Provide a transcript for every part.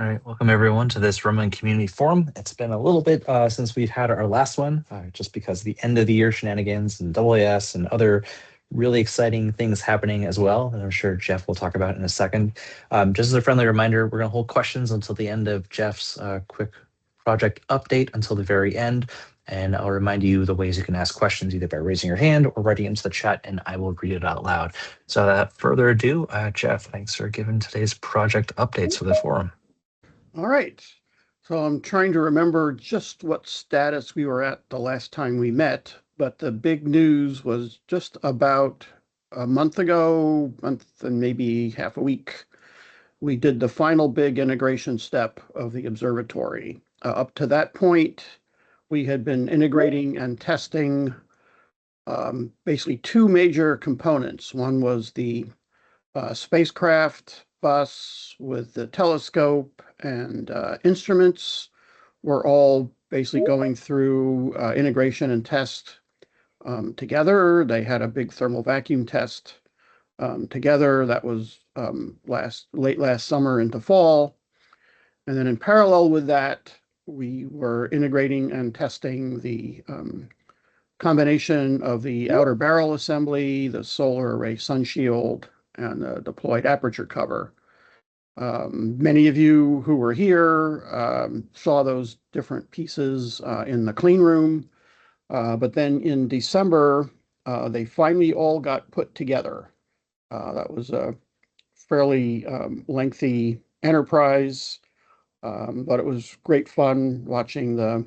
All right, welcome everyone to this Roman Community Forum. It's been a little bit since we've had our last one, just because the end of the year shenanigans and AAS and other really exciting things happening as well, and I'm sure Jeff will talk about in a second. Just as a friendly reminder, we're going to hold questions until the end of Jeff's quick project update until the very end. And I'll remind you the ways you can ask questions either by raising your hand or writing into the chat, and I will read it out loud. So without further ado, Jeff, thanks for giving today's project updates for the forum. All right. So I'm trying to remember just what status we were at the last time we met, but the big news was just about a month and maybe half a week, we did the final big integration step of the observatory. Up to that point, we had been integrating and testing basically two major components. One was the spacecraft bus with the telescope and instruments were all basically going through integration and test together. They had a big thermal vacuum test together. That was late last summer into fall. And then in parallel with that, we were integrating and testing the combination of the outer barrel assembly, the solar array sun shield, and the deployed aperture cover. Many of you who were here saw those different pieces in the clean room, but then in December, they finally all got put together. That was a fairly lengthy enterprise, but it was great fun watching the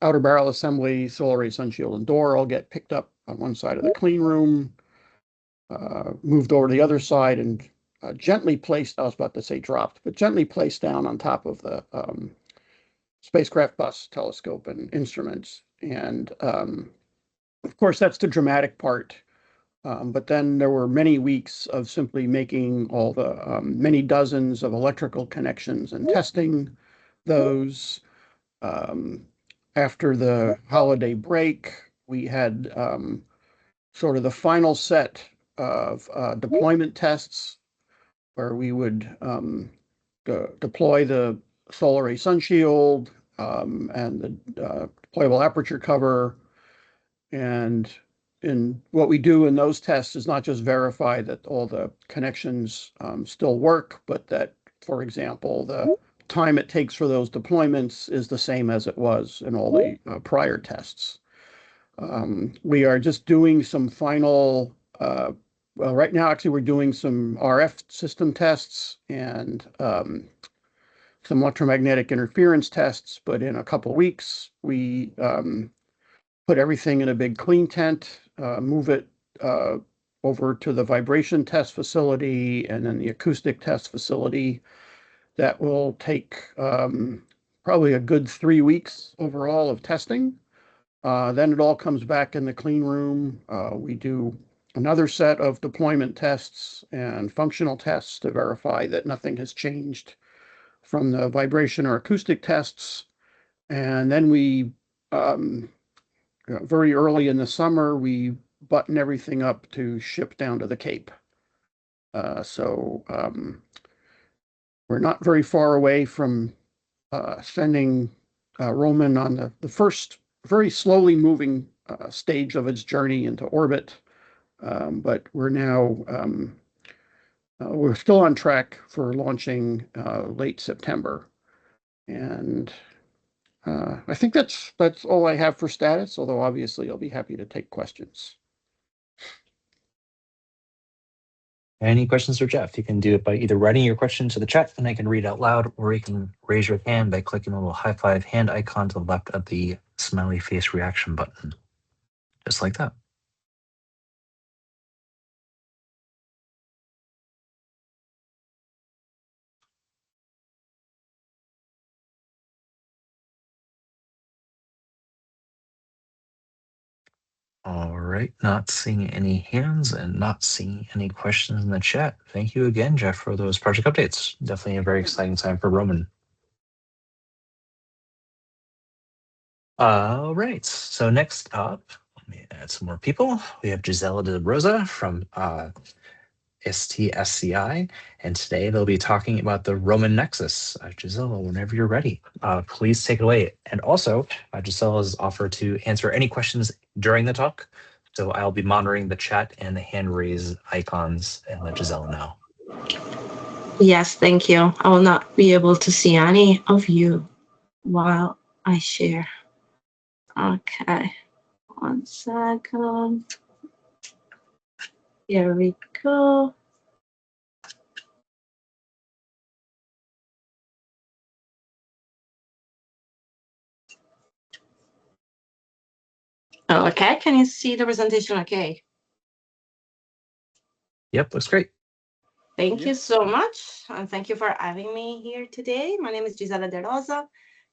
outer barrel assembly, solar array sun shield, and door all get picked up on one side of the clean room, moved over to the other side, and gently placed, I was about to say dropped, but gently placed down on top of the spacecraft bus, telescope, and instruments. And of course, that's the dramatic part. But then there were many weeks of simply making all the many dozens of electrical connections and testing those. After the holiday break, we had sort of the final set of deployment tests where we would deploy the solar array sun shield and the deployable aperture cover. And what we do in those tests is not just verify that all the connections still work, but that, for example, the time it takes for those deployments is the same as it was in all the prior tests. We are just doing some final, well, right now, actually, we're doing some RF system tests and some electromagnetic interference tests, but in a couple of weeks, we put everything in a big clean tent, move it over to the vibration test facility and then the acoustic test facility. That will take probably a good 3 weeks overall of testing. Then it all comes back in the clean room. We do another set of deployment tests and functional tests to verify that nothing has changed from the vibration or acoustic tests. And then we, very early in the summer, we button everything up to ship down to the Cape. So we're not very far away from sending Roman on the first very slowly moving stage of its journey into orbit. But we're now, we're still on track for launching late September. And I think that's all I have for status, although obviously I'll be happy to take questions. Any questions for Jeff? You can do it by either writing your question to the chat and I can read out loud, or you can raise your hand by clicking the little high five hand icon to the left of the smiley face reaction button. Just like that. All right, not seeing any hands and not seeing any questions in the chat. Thank you again, Jeff, for those project updates. Definitely a very exciting time for Roman. All right, so next up, let me add some more people. We have Gisela de Rosa from STSCI, and today they'll be talking about the Roman Nexus. Gisela, whenever you're ready, please take it away. And also, Gisela has offered to answer any questions during the talk, so I'll be monitoring the chat and the hand raise icons and let Gisela know. Yes, thank you. I will not be able to see any of you while I share. Okay, 1 second. Here we go. Oh, okay, can you see the presentation okay? Yep, looks great. Thank you so much, and thank you for having me here today. My name is Gisela De Rosa,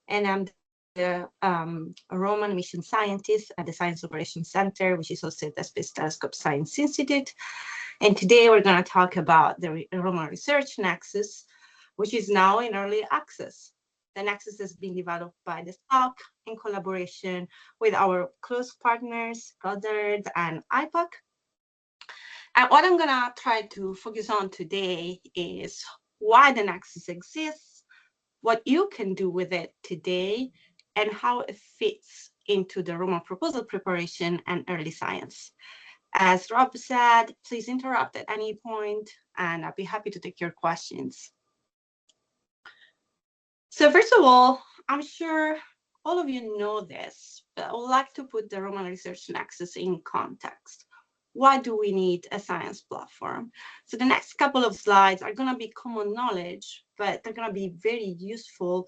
and I'm the Roman mission scientist at the Science Operations Center, which is also the Space Telescope Science Institute. And today we're going to talk about the Roman Research Nexus, which is now in early access. The Nexus has been developed by the SOC in collaboration with our close partners, Goddard and IPOC. And what I'm going to try to focus on today is why the Nexus exists, what you can do with it today, and how it fits into the Roman proposal preparation and early science. As Rob said, please interrupt at any point, and I'll be happy to take your questions. So first of all, I'm sure all of you know this, but I would like to put the Roman Research Nexus in context. Why do we need a science platform? So the next couple of slides are going to be common knowledge, but they're going to be very useful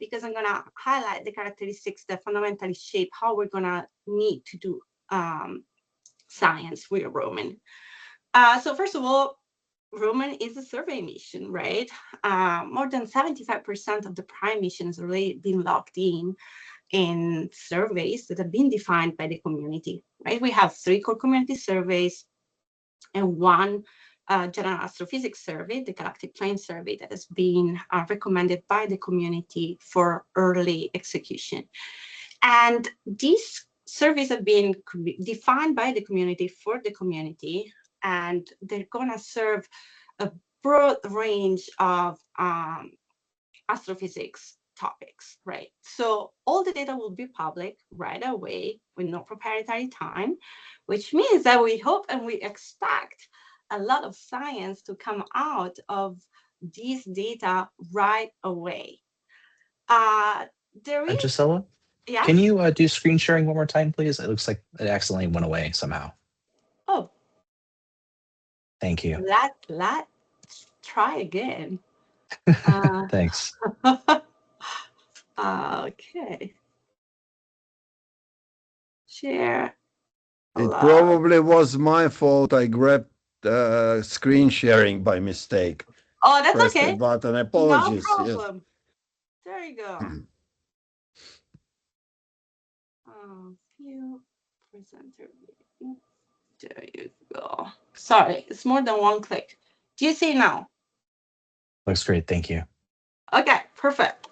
because I'm going to highlight the characteristics that fundamentally shape how we're going to need to do science with Roman. So first of all, Roman is a survey mission, right? More than 75% of the prime mission has already been logged in surveys that have been defined by the community, right? We have 3 core community surveys and 1 general astrophysics survey, the galactic plane survey, that has been recommended by the community for early execution. And these surveys have been defined by the community for the community, and they're going to serve a broad range of astrophysics topics, right? So all the data will be public right away with no proprietary time, which means that we hope and we expect a lot of science to come out of these data right away. There is Gisela, yes? Can you do screen sharing one more time, please? It looks like it accidentally went away somehow. Oh. Thank you. Let's try again. Thanks. Okay. Share. It probably was my fault. I grabbed screen sharing by mistake. Oh, that's Pressed okay. the button. Apologies. No problem. Yes. There you go. View presenter. There you go. Sorry, it's more than 1 click. Do you see now? Looks great. Thank you. Okay, perfect.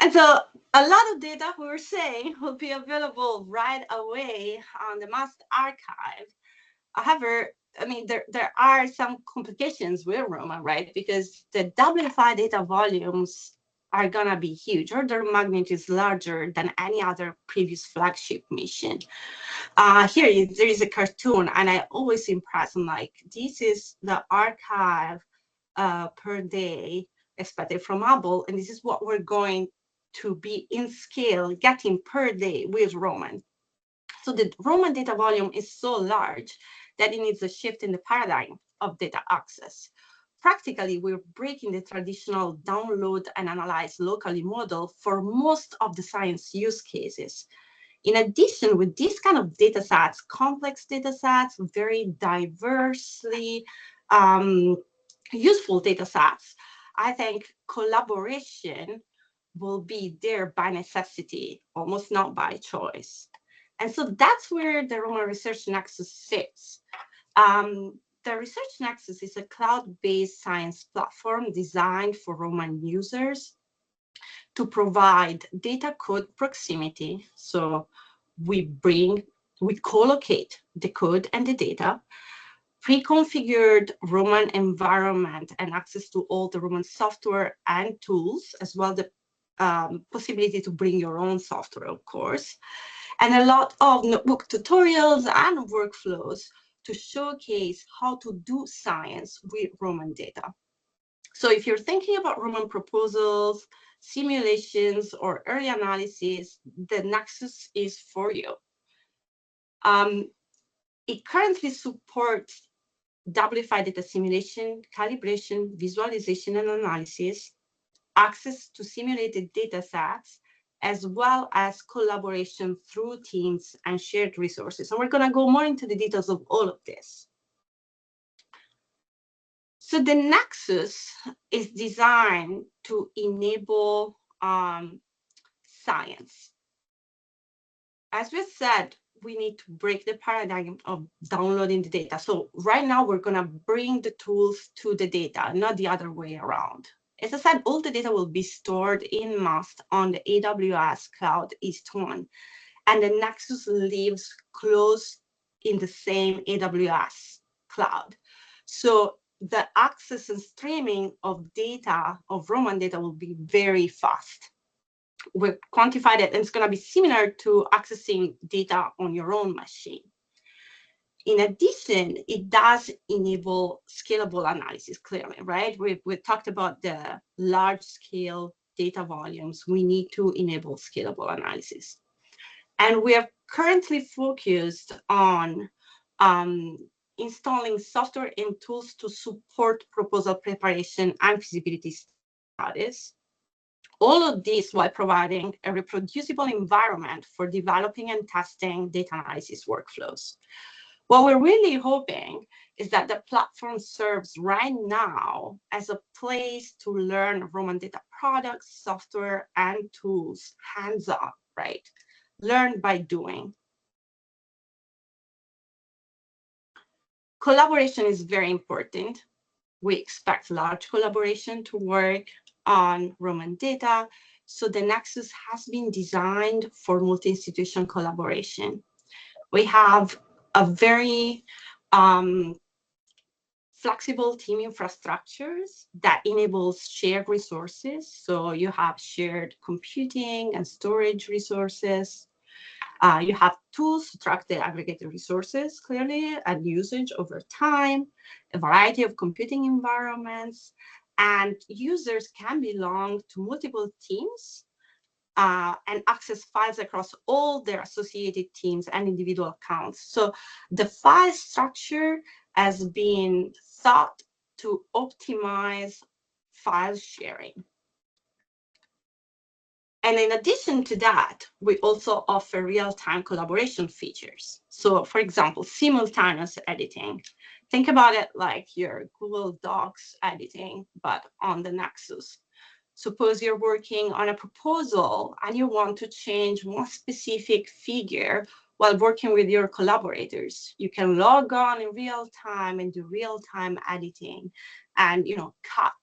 And so a lot of data we were saying will be available right away on the Master Archive. However, I mean, there are some complications with Roman, right? Because the WFI data volumes are going to be huge. Order of magnitude is larger than any other previous flagship mission. Here, there is a cartoon, and I always impress. I'm like, this is the archive per day expected from Hubble, and this is what we're going to be in scale getting per day with Roman. So the Roman data volume is so large that it needs a shift in the paradigm of data access. Practically, we're breaking the traditional download and analyze locally model for most of the science use cases. In addition, with these kind of data sets, complex data sets, very diversely useful data sets, I think collaboration will be there by necessity, almost not by choice. And so that's where the Roman Research Nexus sits. The Research Nexus is a cloud-based science platform designed for Roman users to provide data code proximity. So we co-locate the code and the data pre-configured Roman environment and access to all the Roman software and tools, as well the possibility to bring your own software, of course, and a lot of notebook tutorials and workflows to showcase how to do science with Roman data. So if you're thinking about Roman proposals, simulations, or early analysis, the Nexus is for you. It currently supports WFI data simulation, calibration, visualization, and analysis, access to simulated data sets, as well as collaboration through teams and shared resources. And we're going to go more into the details of all of this. So the Nexus is designed to enable science. As we said, we need to break the paradigm of downloading the data. So right now we're going to bring the tools to the data, not the other way around. As I said, all the data will be stored in mass on the AWS Cloud East 1, and the Nexus lives close in the same AWS cloud. So the access and streaming of data, of Roman data, will be very fast. We've quantified it, and it's going to be similar to accessing data on your own machine. In addition, it does enable scalable analysis, clearly, right? We've talked about the large-scale data volumes. We need to enable scalable analysis. And we are currently focused on installing software and tools to support proposal preparation and feasibility studies. All of this while providing a reproducible environment for developing and testing data analysis workflows. What we're really hoping is that the platform serves right now as a place to learn Roman data products, software, and tools hands-on, right? Learn by doing. Collaboration is very important. We expect large collaboration to work on Roman data. So the Nexus has been designed for multi-institution collaboration. We have a very flexible team infrastructures that enables shared resources. So you have shared computing and storage resources. You have tools to track the aggregated resources clearly and usage over time, a variety of computing environments, and users can belong to multiple teams and access files across all their associated teams and individual accounts. So the file structure has been thought to optimize file sharing. And in addition to that, we also offer real-time collaboration features. So for example, simultaneous editing. Think about it like your Google Docs editing, but on the Nexus. Suppose you're working on a proposal and you want to change one specific figure while working with your collaborators. You can log on in real time and do real-time editing and cut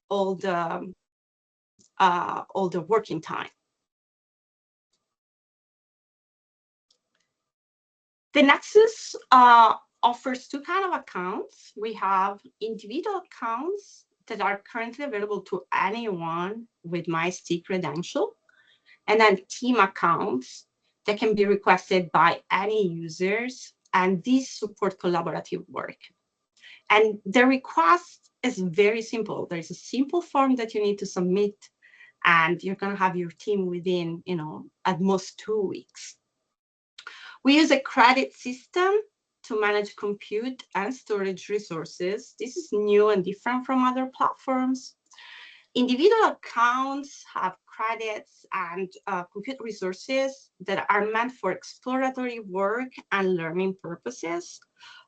all the working time. The Nexus offers two kinds of accounts. We have individual accounts that are currently available to anyone with MyST credential, and then team accounts that can be requested by any users, and these support collaborative work. And the request is very simple. There's a simple form that you need to submit, and you're going to have your team within, at most 2 weeks. We use a credit system to manage compute and storage resources. This is new and different from other platforms. Individual accounts have credits and compute resources that are meant for exploratory work and learning purposes,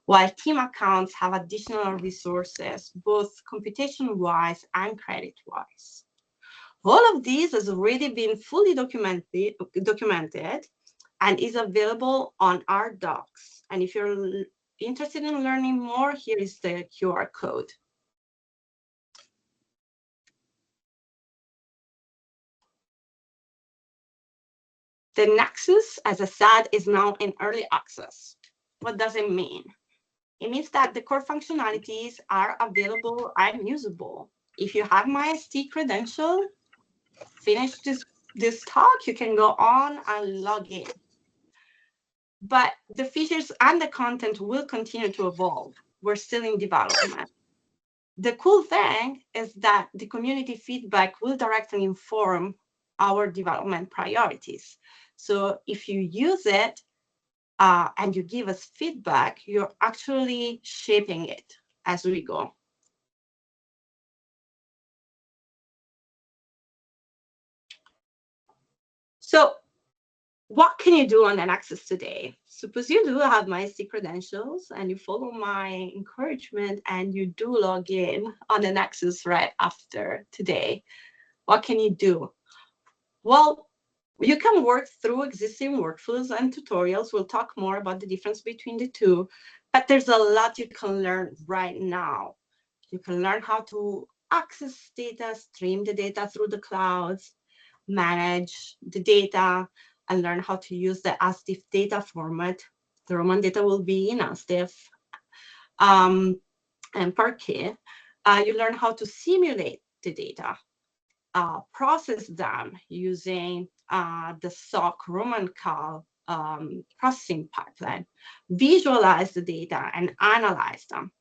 while team accounts have additional resources, both computation-wise and credit-wise. All of this has already been fully documented and is available on our docs. And if you're interested in learning more, here is the QR code. The Nexus, as I said, is now in early access. What does it mean? It means that the core functionalities are available and usable. If you have my ST credential, finish this talk, you can go on and log in. But the features and the content will continue to evolve. We're still in development. The cool thing is that the community feedback will directly inform our development priorities. So if you use it and you give us feedback, you're actually shaping it as we go. So what can you do on the Nexus today? Suppose you do have my ST credentials and you follow my encouragement and you do log in on the Nexus right after today. What can you do? Well, you can work through existing workflows and tutorials. We'll talk more about the difference between the two, but there's a lot you can learn right now. You can learn how to access data, stream the data through the clouds, manage the data, and learn how to use the ASDIF data format. The Roman data will be in ASDIF and Parquet. You learn how to simulate the data, process them using the SOC Roman Cal processing pipeline, visualize the data and analyze them.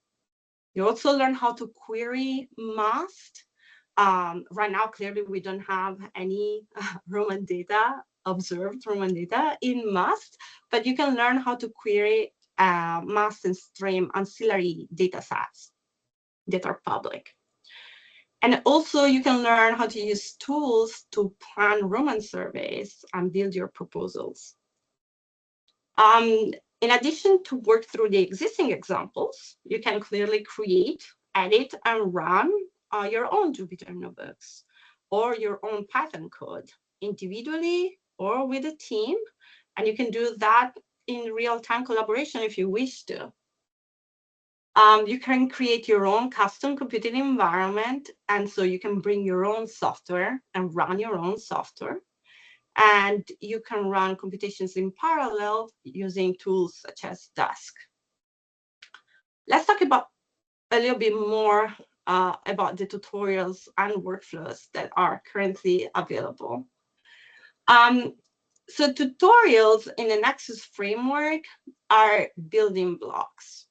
You also learn how to query MAST. Right now, clearly, we don't have any Roman data, observed Roman data in MAST, but you can learn how to query MAST and stream ancillary data sets that are public. And also, you can learn how to use tools to plan Roman surveys and build your proposals. In addition to work through the existing examples, you can clearly create, edit, and run your own Jupyter notebooks or your own Python code individually or with a team. And you can do that in real-time collaboration if you wish to. You can create your own custom computing environment. And so you can bring your own software and run your own software. And you can run computations in parallel using tools such as Dask. Let's talk about a little bit more about the tutorials and workflows that are currently available. So tutorials in the Nexus framework are building blocks,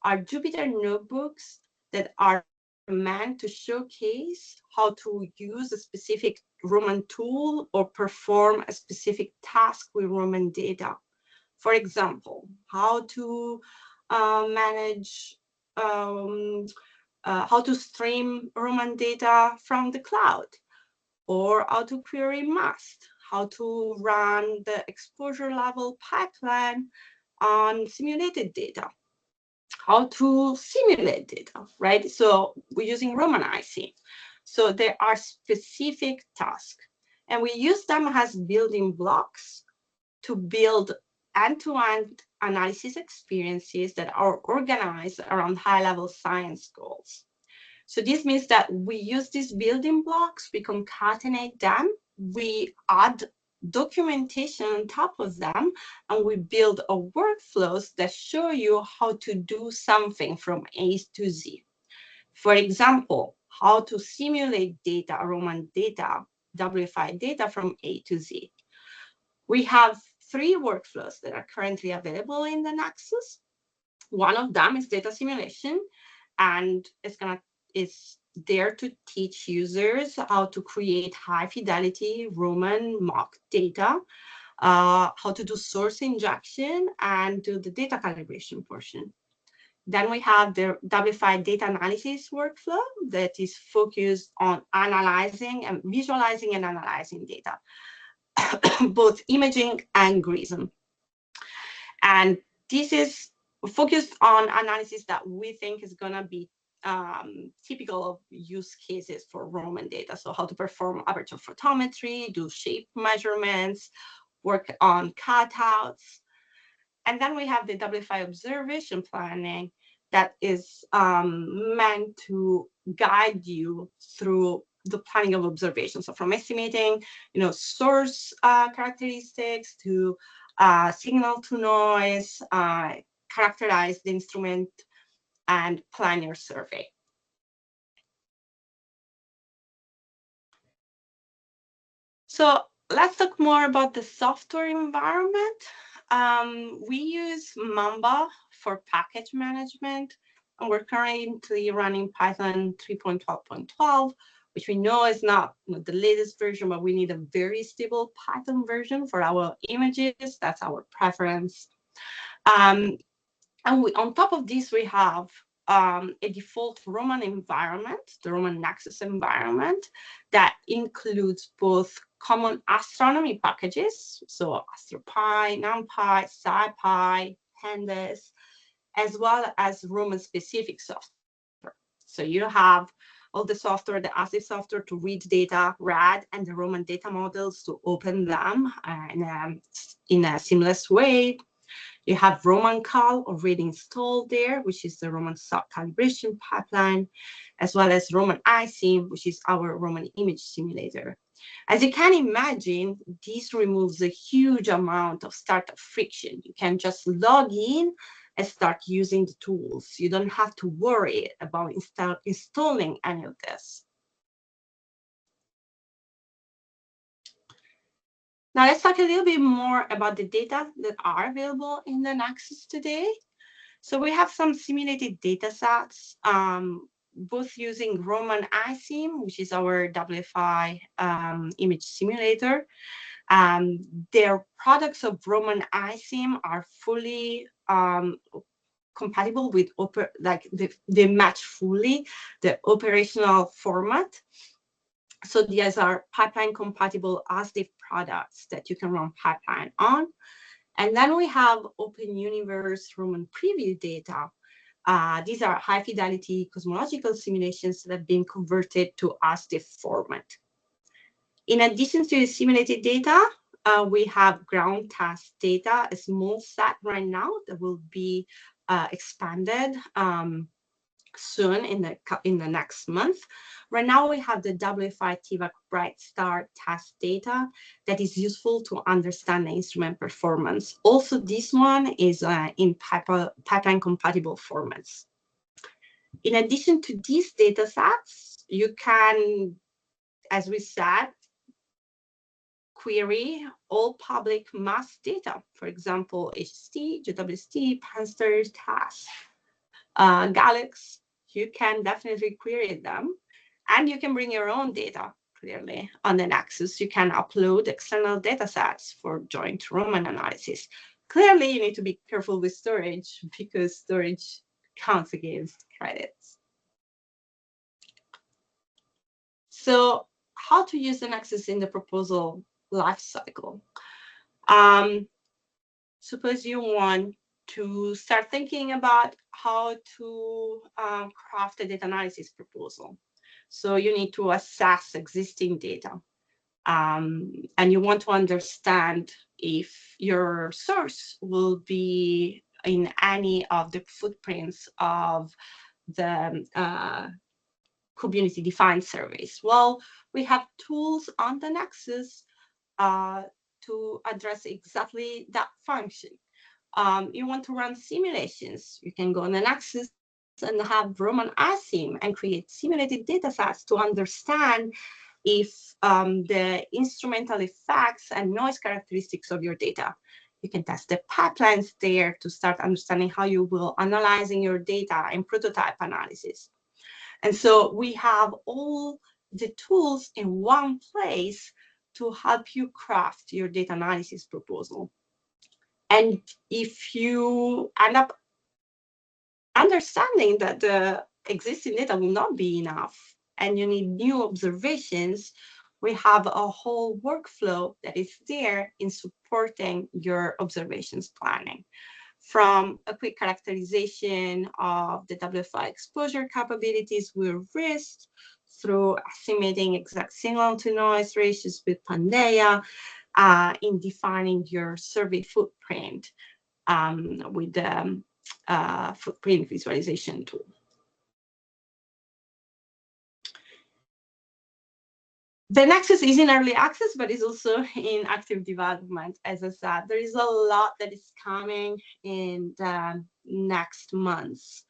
are Jupyter notebooks that are meant to showcase how to use a specific Roman tool or perform a specific task with Roman data. For example, how to manage, how to stream Roman data from the cloud, or how to query MAST, how to run the exposure level pipeline on simulated data, how to simulate data, right? So we're using Romanizing. So there are specific tasks, and we use them as building blocks to build end-to-end analysis experiences that are organized around high-level science goals. So this means that we use these building blocks, we concatenate them, we add documentation on top of them, and we build a workflows that show you how to do something from A to Z. For example, how to simulate data, Roman data, WFI data from A to Z. We have 3 workflows that are currently available in the Nexus. One of them is data simulation, and it's there to teach users how to create high fidelity Roman mock data, how to do source injection, and do the data calibration portion. Then we have the WFI data analysis workflow that is focused on analyzing and visualizing and analyzing data, both imaging and GRISM. And this is focused on analysis that we think is going to be typical of use cases for Roman data. So how to perform aperture photometry, do shape measurements, work on cutouts. And then we have the WFI observation planning that is meant to guide you through the planning of observation. So from estimating, source characteristics to signal to noise, characterize the instrument and plan your survey. So let's talk more about the software environment. We use Mamba for package management, and we're currently running Python 3.12.12, which we know is not the latest version, but we need a very stable Python version for our images. That's our preference. And on top of this, we have a default Roman environment, the Roman Nexus environment, that includes both common astronomy packages, so AstroPy, NumPy, SciPy, Pandas, as well as Roman-specific software. So you have all the software, the ASIF software to read data, RAD, and the Roman data models to open them in a seamless way. You have Roman Cal already installed there, which is the Roman sub-calibration pipeline, as well as Roman iSim, which is our Roman image simulator. As you can imagine, this removes a huge amount of startup friction. You can just log in and start using the tools. You don't have to worry about installing any of this. Now let's talk a little bit more about the data that are available in the Nexus today. So we have some simulated data sets, both using Roman iSim, which is our WFI image simulator. Their products of Roman iSim are fully compatible with, they match fully the operational format. So these are pipeline compatible ASDIF products that you can run pipeline on. And then we have Open Universe Roman preview data. These are high fidelity cosmological simulations that have been converted to ASDIF format. In addition to the simulated data, we have ground task data, a small set right now that will be expanded soon in the next month. Right now we have the WFI TVAC Bright Star task data that is useful to understand the instrument performance. Also, this one is in pipeline compatible formats. In addition to these data sets, you can, as we said, query all public mass data. For example, HST, JWST, Panster, TAS, Galax. You can definitely query them, and you can bring your own data. Clearly, on the Nexus, you can upload external data sets for joint Roman analysis. Clearly, you need to be careful with storage because storage counts against credits. So, how to use the Nexus in the proposal lifecycle? Suppose you want to start thinking about how to craft a data analysis proposal. So you need to assess existing data. And you want to understand if your source will be in any of the footprints of the community-defined surveys. Well, we have tools on the Nexus to address exactly that function. You want to run simulations, you can go on the Nexus and have Roman iSim and create simulated data sets to understand if the instrumental effects and noise characteristics of your data. You can test the pipelines there to start understanding how you will analyzing your data in prototype analysis. And so we have all the tools in one place to help you craft your data analysis proposal. And if you end up understanding that the existing data will not be enough and you need new observations, we have a whole workflow that is there in supporting your observations planning. From a quick characterization of the WFI exposure capabilities with RIST, through estimating exact signal to noise ratios with Pandeia, in defining your survey footprint with the footprint visualization tool. The Nexus is in early access, but is also in active development. As I said, there is a lot that is coming in the next months.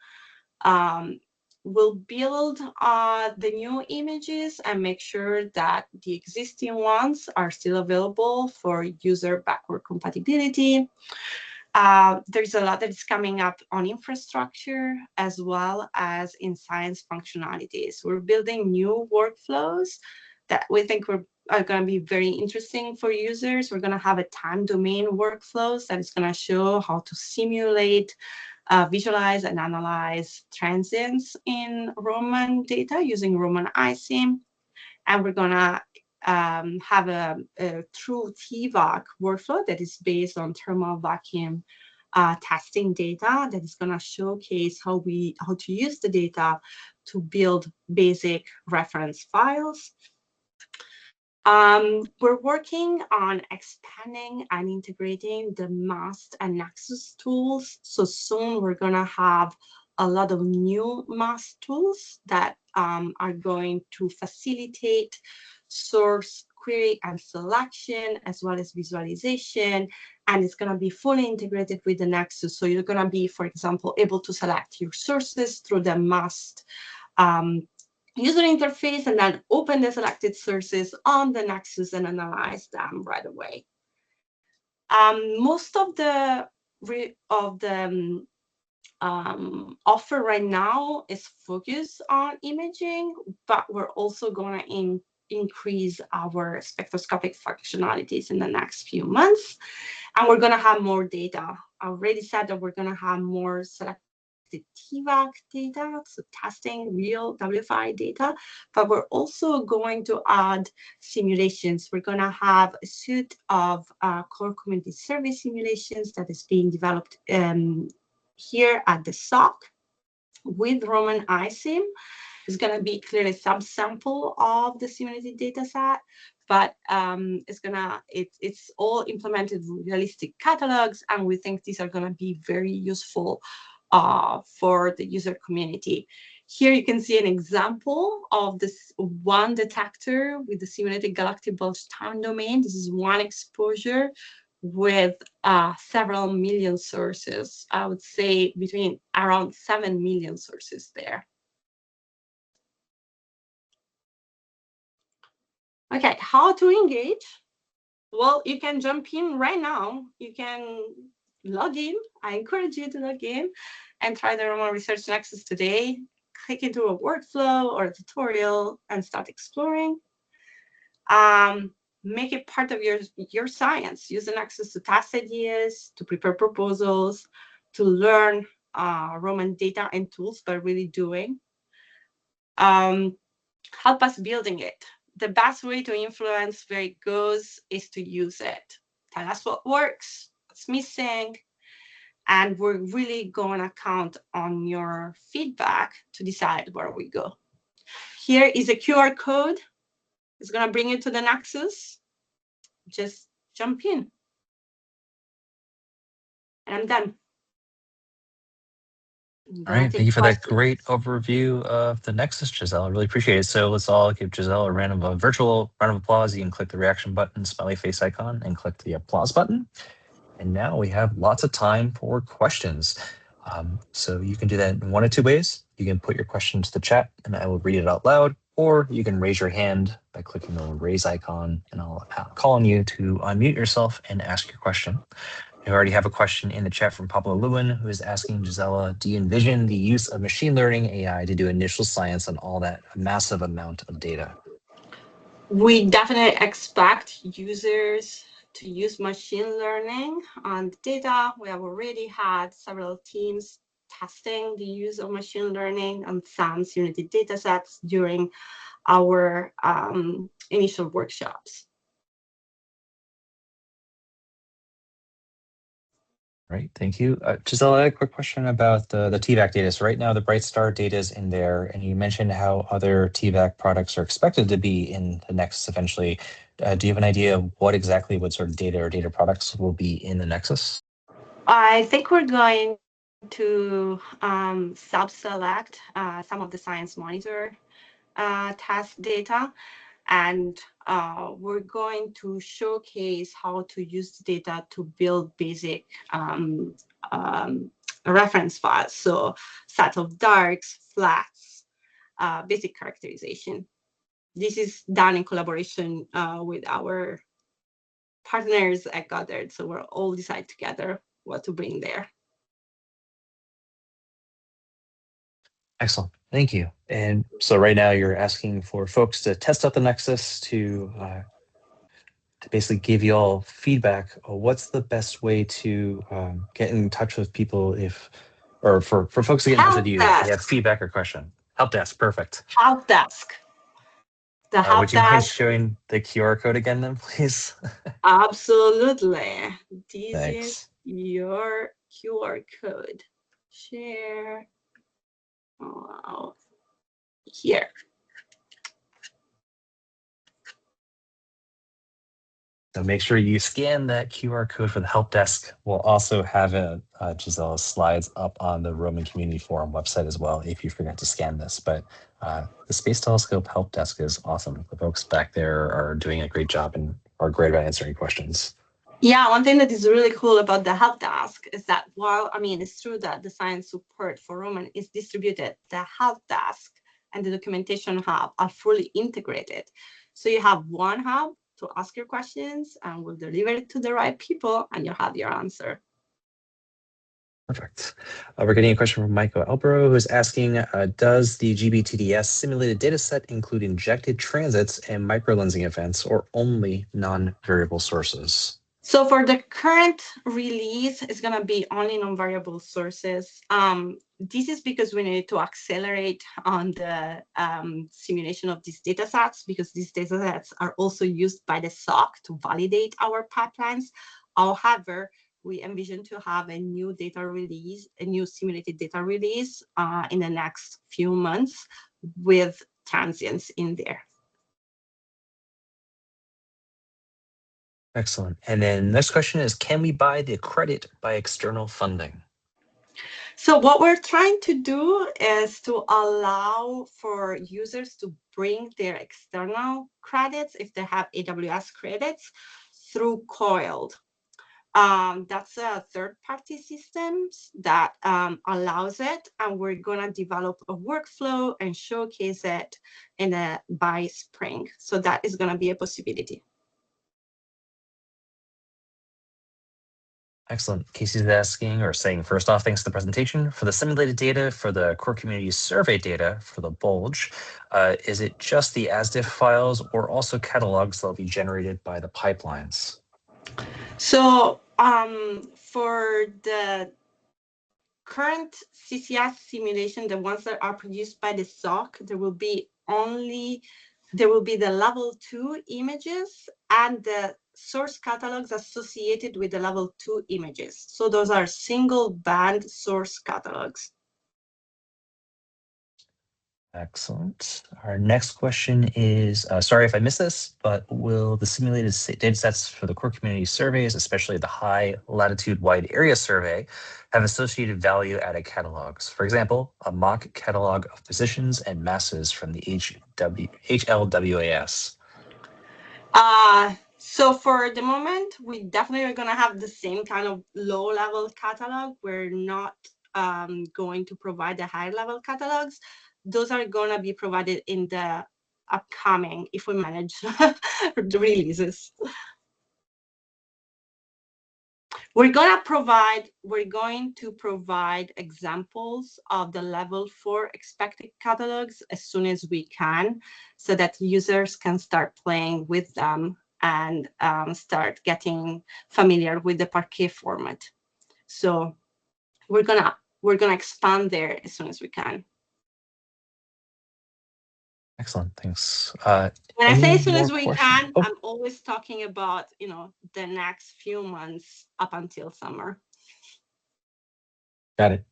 We'll build the new images and make sure that the existing ones are still available for user backward compatibility. There's a lot that is coming up on infrastructure as well as in science functionalities. We're building new workflows that we think are going to be very interesting for users. We're going to have a time domain workflows that is going to show how to simulate, visualize, and analyze transients in Roman data using Roman ISIM. And we're going to have a true TVAC workflow that is based on thermal vacuum testing data that is going to showcase how to use the data to build basic reference files. We're working on expanding and integrating the MAST and Nexus tools. So soon we're going to have a lot of new MAST tools that are going to facilitate source query and selection, as well as visualization. And it's going to be fully integrated with the Nexus. So you're going to be, for example, able to select your sources through the MAST user interface and then open the selected sources on the Nexus and analyze them right away. Most of the offer right now is focused on imaging, but we're also going to increase our spectroscopic functionalities in the next few months. And we're going to have more data. I already said that we're going to have more selected TVAC data, so testing real WFI data, but we're also going to add simulations. We're going to have a suite of core community survey simulations that is being developed here at the SOC with Roman ISIM. It's going to be clearly subsample of the simulated data set, but it's all implemented with realistic catalogs, and we think these are going to be very useful for the user community. Here you can see an example of this one detector with the simulated galactic bulge time domain. This is one exposure with several million sources. I would say between around 7 million sources there. Okay, how to engage? Well, you can jump in right now. You can log in. I encourage you to log in and try the Roman Research Nexus today. Click into a workflow or a tutorial and start exploring. Make it part of your science. Use the Nexus to test ideas, to prepare proposals, to learn Roman data and tools by really doing. Help us building it. The best way to influence where it goes is to use it. Tell us what works, what's missing, and we're really going to count on your feedback to decide where we go. Here is a QR code. It's going to bring you to the Nexus. Just jump in. And I'm done. All right, thank you for that great overview of the Nexus, Giselle. I really appreciate it. So let's all give Giselle a virtual round of applause. You can click the reaction button, smiley face icon, and click the applause button. And now we have lots of time for questions. So you can do that in one of two ways. You can put your question to the chat and I will read it out loud, or you can raise your hand by clicking the raise icon and I'll call on you to unmute yourself and ask your question. I already have a question in the chat from Pablo Lewin, who is asking Gisela, do you envision the use of machine learning AI to do initial science on all that massive amount of data? We definitely expect users to use machine learning on data. We have already had several teams testing the use of machine learning on some simulated data sets during our initial workshops. Right, thank you. Giselle, I had a quick question about the TVAC data. So right now the Brightstar data is in there, and you mentioned how other TVAC products are expected to be in the Nexus eventually. Do you have an idea of what exactly what sort of data or data products will be in the Nexus? I think we're going to select some of the Science Monitor task data, and we're going to showcase how to use the data to build basic reference files. So set of darks, flats, basic characterization. This is done in collaboration with our partners at Goddard. So we're all decide together what to bring there. Excellent. Thank you. And so right now you're asking for folks to test out the Nexus to basically give you all feedback. What's the best way to get in touch with people or for folks to get in touch with you if they have feedback or question? Help desk, perfect. Help desk. The help would you mind desk. showing the QR code again then, please? Absolutely. This Thanks. is your QR code. Share. Oh, here. So make sure you scan that QR code for the help desk. We'll also have Giselle's slides up on the Roman Community Forum website as well if you forget to scan this. But the Space Telescope help desk is awesome. The folks back there are doing a great job and are great about answering questions. Yeah, one thing that is really cool about the help desk is that while, I mean, it's true that the science support for Roman is distributed, the help desk and the documentation hub are fully integrated. So you have one hub to ask your questions and we'll deliver it to the right people and you'll have your answer. Perfect. We're getting a question from Michael Albro, who's asking, does the GBTDS simulated data set include injected transits and microlensing events or only non-variable sources? So for the current release, it's going to be only non-variable sources. This is because we need to accelerate on the simulation of these data sets because these data sets are also used by the SOC to validate our pipelines. However, we envision to have a new data release, a new simulated data release in the next few months with transients in there. Excellent. And then next question is, can we buy the credit by external funding? So what we're trying to do is to allow for users to bring their external credits, if they have AWS credits, through Coiled. That's a third-party system that allows it, and we're going to develop a workflow and showcase it by spring. So that is going to be a possibility. Excellent. Casey's asking or saying, first off, thanks for the presentation. For the simulated data, for the core community survey data, for the bulge, is it just the ASDIF files or also catalogs that will be generated by the pipelines? So for the current CCS simulation, the ones that are produced by the SOC, there will be the level 2 images and the source catalogs associated with the level 2 images. So those are single band source catalogs. Excellent. Our next question is, sorry if I missed this, but will the simulated data sets for the core community surveys, especially the high latitude wide area survey, have associated value added catalogs? For example, a mock catalog of positions and masses from the HLWAS. So for the moment, we definitely are going to have the same kind of low level catalog. We're not going to provide the high level catalogs. Those are going to be provided in the upcoming, if we manage the releases. We're going to provide examples of the level 4 expected catalogs as soon as we can, so that users can start playing with them and start getting familiar with the Parquet format. So we're gonna expand there as soon as we can. Excellent, thanks. When I say as soon as we can, I'm always talking about, the next few months up until summer. Got it.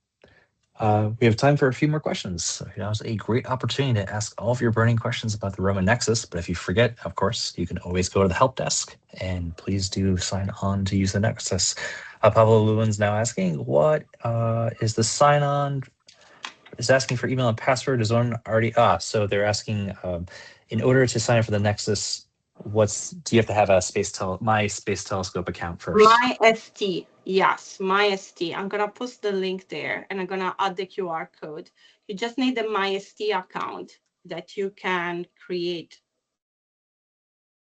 We have time for a few more questions. So now's a great opportunity to ask all of your burning questions about the Roman Nexus. But if you forget, of course, you can always go to the help desk and please do sign on to use the Nexus. Pablo Lewin's now asking, what is the sign on? Is asking for email and password. Is one already? So they're asking, in order to sign up for the Nexus, Do you have to have a my Space Telescope account first? My ST, yes, my ST. I'm gonna post the link there, and I'm gonna add the QR code. You just need the my ST account that you can create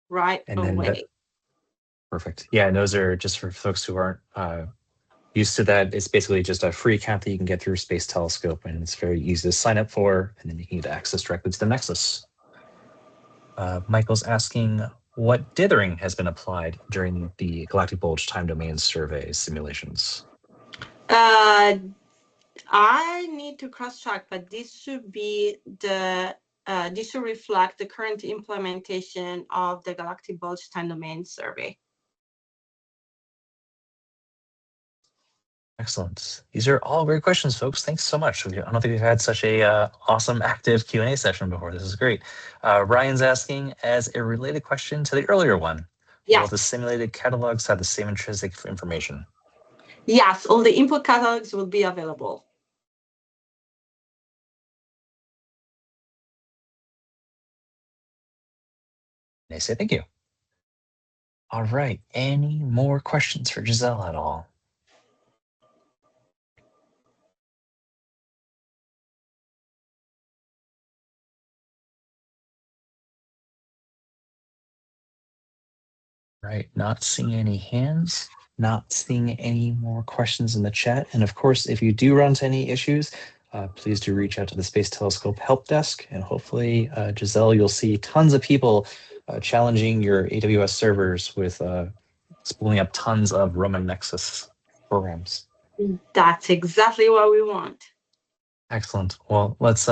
right And then away. perfect. Yeah, and those are just for folks who aren't used to that. It's basically just a free account that you can get through Space Telescope, and it's very easy to sign up for, and then you can get access directly to the Nexus. Michael's asking, what dithering has been applied during the galactic bulge time domain survey simulations? I need to cross-check, but this should be this should reflect the current implementation of the galactic bulge time domain survey. Excellent. These are all great questions, folks. Thanks so much. I don't think we've had such a awesome active Q&A session before. This is great. Ryan's asking, as a related question to the earlier one, will the simulated catalogs have the same intrinsic information? Yes, all the input catalogs will be available. They say thank you. All right. Any more questions for Giselle at all? Right. Not seeing any hands. Not seeing any more questions in the chat. And of course, if you do run into any issues, please do reach out to the Space Telescope Help Desk. And hopefully, Giselle, you'll see tons of people challenging your AWS servers with spooling up tons of Roman Nexus programs. That's exactly what we want. Excellent. Well, let's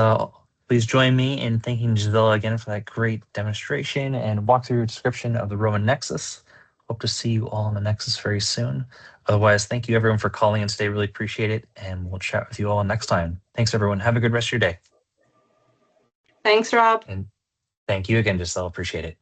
please join me in thanking Giselle again for that great demonstration and walkthrough description of the Roman Nexus. Hope to see you all in the Nexus very soon. Otherwise, thank you everyone for calling in today. Really appreciate it. And we'll chat with you all next time. Thanks, everyone. Have a good rest of your day. Thanks, Rob. And thank you again, Giselle. Appreciate it.